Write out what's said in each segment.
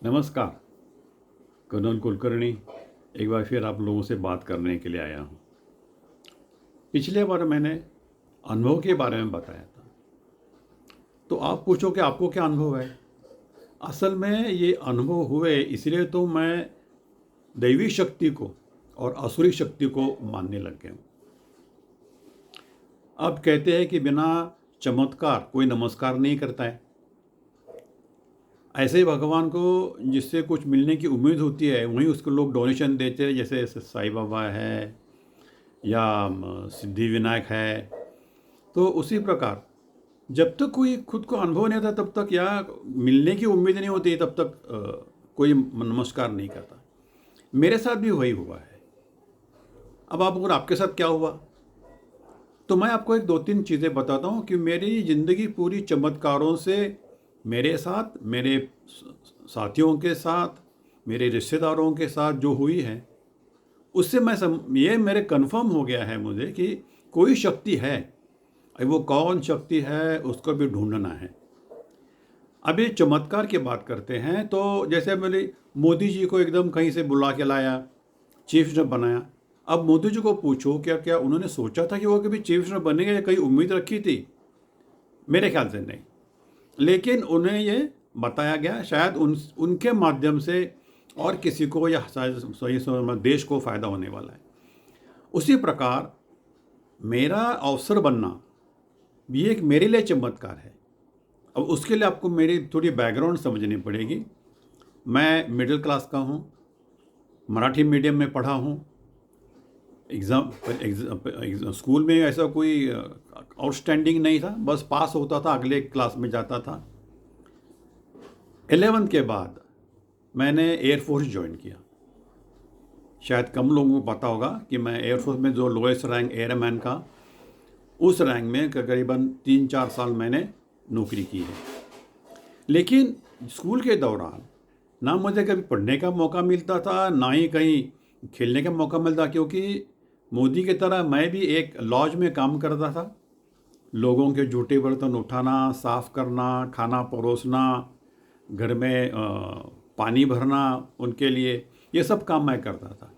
नमस्कार। कनन कुलकर्णी एक बार फिर आप लोगों से बात करने के लिए आया हूँ। पिछले बार मैंने अनुभव के बारे में बताया था, तो आप पूछो कि आपको क्या अनुभव है। असल में ये अनुभव हुए इसलिए तो मैं दैवी शक्ति को और असुरी शक्ति को मानने लग गया हूँ। अब कहते हैं कि बिना चमत्कार कोई नमस्कार नहीं करता है। ऐसे ही भगवान को जिससे कुछ मिलने की उम्मीद होती है वहीं उसको लोग डोनेशन देते हैं, जैसे साईं बाबा है या सिद्धि विनायक है। तो उसी प्रकार जब तक कोई खुद को अनुभव नहीं होता तब तक या मिलने की उम्मीद नहीं होती तब तक कोई नमस्कार नहीं करता। मेरे साथ भी वही हुआ है। अब आप अगर आपके साथ क्या हुआ, तो मैं आपको एक दो तीन चीज़ें बताता हूँ कि मेरी ज़िंदगी पूरी चमत्कारों से, मेरे साथ, मेरे साथियों के साथ, मेरे रिश्तेदारों के साथ जो हुई है, उससे ये मेरे कन्फर्म हो गया है मुझे कि कोई शक्ति है। अब वो कौन शक्ति है उसको भी ढूंढना है। अभी चमत्कार की बात करते हैं तो जैसे मैंने मोदी जी को एकदम कहीं से बुला के लाया, चीफ मिनिस्टर बनाया। अब मोदी जी को पूछो क्या क्या उन्होंने सोचा था कि वो कभी चीफ मिनिस्टर बनेंगे या कहीं उम्मीद रखी थी? मेरे ख्याल से नहीं। लेकिन उन्हें ये बताया गया, शायद उनके माध्यम से और किसी को या शायद देश को फ़ायदा होने वाला है। उसी प्रकार मेरा अवसर बनना भी एक मेरे लिए चमत्कार है। अब उसके लिए आपको मेरी थोड़ी बैकग्राउंड समझनी पड़ेगी। मैं मिडिल क्लास का हूँ, मराठी मीडियम में पढ़ा हूँ। स्कूल में ऐसा कोई आउटस्टैंडिंग नहीं था, बस पास होता था, अगले क्लास में जाता था। 11th के बाद मैंने एयरफोर्स ज्वाइन किया। शायद कम लोगों को पता होगा कि मैं एयरफोर्स में जो लोएस्ट रैंक एयरमैन का, उस रैंक में करीबन 3-4 साल मैंने नौकरी की है। लेकिन स्कूल के दौरान ना मुझे कभी पढ़ने का मौका मिलता था, ना ही कहीं खेलने का मौका मिलता, क्योंकि मोदी की तरह मैं भी एक लॉज में काम करता था। लोगों के जूठे बर्तन उठाना, साफ़ करना, खाना परोसना, घर में पानी भरना उनके लिए, ये सब काम मैं करता था,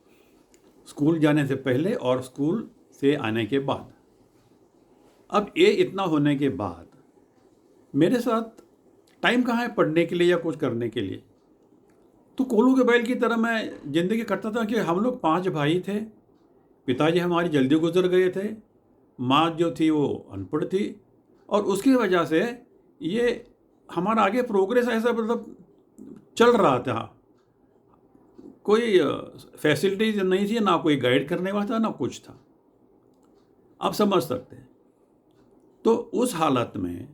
स्कूल जाने से पहले और स्कूल से आने के बाद। अब ये इतना होने के बाद मेरे साथ टाइम कहाँ है पढ़ने के लिए या कुछ करने के लिए। तो कोलू के बैल की तरह मैं ज़िंदगी करता था कि हम लोग 5 भाई थे। पिताजी हमारी जल्दी गुजर गए थे। माँ जो थी वो अनपढ़ थी, और उसकी वजह से ये हमारा आगे प्रोग्रेस ऐसा मतलब चल रहा था। कोई फैसिलिटीज नहीं थी, ना कोई गाइड करने वाला था, ना कुछ था। आप समझ सकते हैं। तो उस हालत में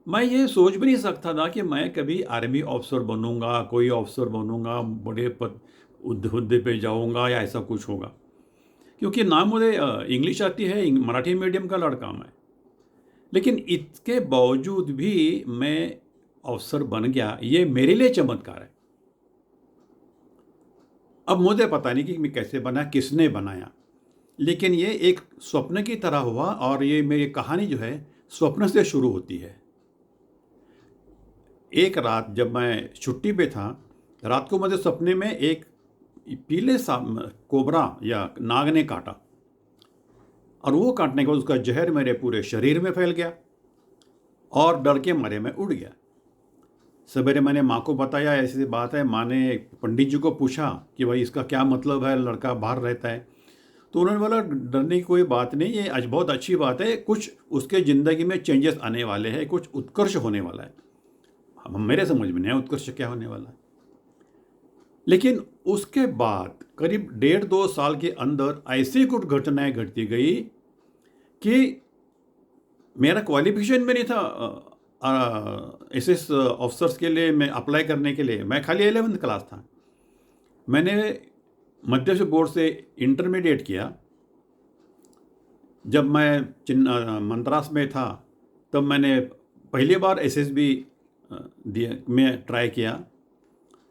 मैं ये सोच भी नहीं सकता था कि मैं कभी आर्मी ऑफिसर बनूंगा, कोई ऑफिसर बनूंगा, बड़े पद हुद्दे पे जाऊंगा या ऐसा कुछ होगा, क्योंकि ना मुझे इंग्लिश आती है, मराठी मीडियम का लड़का मैं। लेकिन इसके बावजूद भी मैं अफसर बन गया, ये मेरे लिए चमत्कार है। अब मुझे पता नहीं कि मैं कैसे बना, किसने बनाया, लेकिन ये एक स्वप्न की तरह हुआ। और ये मेरी कहानी जो है स्वप्न से शुरू होती है। एक रात जब मैं छुट्टी पे था, रात को मुझे सपने में एक पीले सा कोबरा या नाग ने काटा, और वो काटने के बाद उसका जहर मेरे पूरे शरीर में फैल गया, और डर के मारे मैं उड़ गया। सवेरे मैंने माँ को बताया ऐसी बात है। माँ ने पंडित जी को पूछा कि भाई इसका क्या मतलब है, लड़का बाहर रहता है। तो उन्होंने बोला डरने की कोई बात नहीं, ये आज बहुत अच्छी बात है, कुछ उसके ज़िंदगी में चेंजेस आने वाले हैं, कुछ उत्कर्ष होने वाला है। हम मेरे समझ में नहीं आया उत्कर्ष क्या होने वाला है। लेकिन उसके बाद करीब 1.5-2 साल के अंदर ऐसी कुछ घटनाएं घटती गई कि मेरा क्वालिफिकेशन भी नहीं था एसएस ऑफिसर्स के लिए, मैं अप्लाई करने के लिए। मैं खाली 11th क्लास था। मैंने मध्य प्रदेश बोर्ड से इंटरमीडिएट किया। जब मैं मद्रास में था तब मैंने पहली बार एसएसबी में ट्राई किया,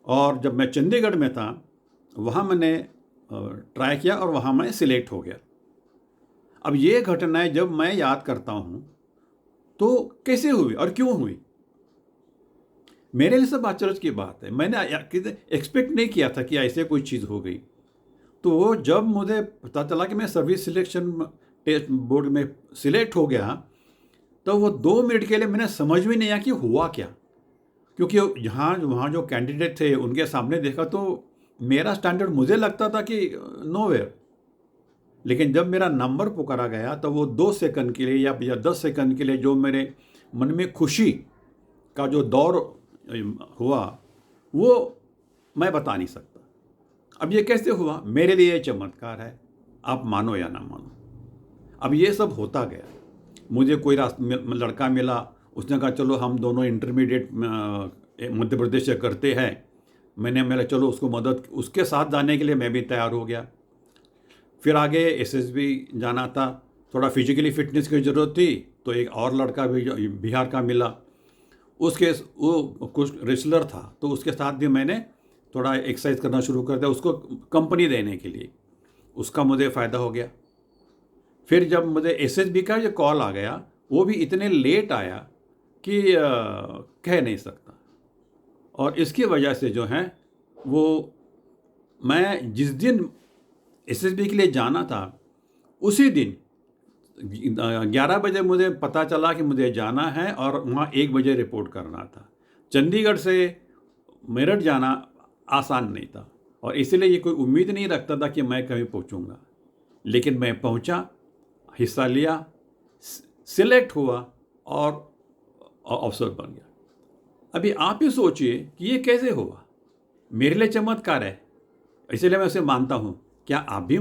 और जब मैं चंडीगढ़ में था वहाँ मैंने ट्राई किया और वहाँ मैं सिलेक्ट हो गया। अब ये घटनाएं जब मैं याद करता हूँ तो कैसे हुई और क्यों हुई। मेरे लिए सब आश्चर्य की बात है। मैंने एक्सपेक्ट नहीं किया था कि ऐसे कोई चीज़ हो गई। तो जब मुझे पता चला कि मैं सर्विस सिलेक्शन टेस्ट बोर्ड में सिलेक्ट हो गया, तो वो 2 मिनट के लिए मैंने समझ में नहीं आया कि हुआ क्या? क्योंकि यहाँ वहाँ जो कैंडिडेट थे उनके सामने देखा तो मेरा स्टैंडर्ड मुझे लगता था कि नोवेयर। लेकिन जब मेरा नंबर पुकारा गया तो वो 2 सेकंड के लिए या 10 सेकंड के लिए जो मेरे मन में खुशी का जो दौर हुआ, वो मैं बता नहीं सकता। अब ये कैसे हुआ? मेरे लिए ये चमत्कार है, आप मानो या ना मानो। अब ये सब होता गया। मुझे कोई लड़का मिला, उसने कहा चलो हम दोनों इंटरमीडिएट मध्य प्रदेश से करते हैं। मेरा चलो उसको मदद, उसके साथ जाने के लिए मैं भी तैयार हो गया। फिर आगे एसएसबी जाना था, थोड़ा फिजिकली फिटनेस की ज़रूरत थी, तो एक और लड़का भी बिहार का मिला। वो कुछ रेसलर था, तो उसके साथ भी मैंने थोड़ा एक्सरसाइज करना शुरू कर दिया उसको कंपनी देने के लिए। उसका मुझे फ़ायदा हो गया। फिर जब मुझे एसएसबी का जो कॉल आ गया, वो भी इतने लेट आया कि कह नहीं सकता। और इसकी वजह से जो है वो, मैं जिस दिन एसएसबी के लिए जाना था, उसी दिन 11 बजे मुझे पता चला कि मुझे जाना है और वहाँ 1 बजे रिपोर्ट करना था। चंडीगढ़ से मेरठ जाना आसान नहीं था और इसलिए ये कोई उम्मीद नहीं रखता था कि मैं कभी पहुँचूँगा। लेकिन मैं पहुँचा, हिस्सा लिया, सिलेक्ट हुआ और अफसर बन गया। अभी आप ही सोचिए कि ये कैसे हुआ? मेरे लिए चमत्कार है, इसलिए मैं उसे मानता हूँ। क्या आप भी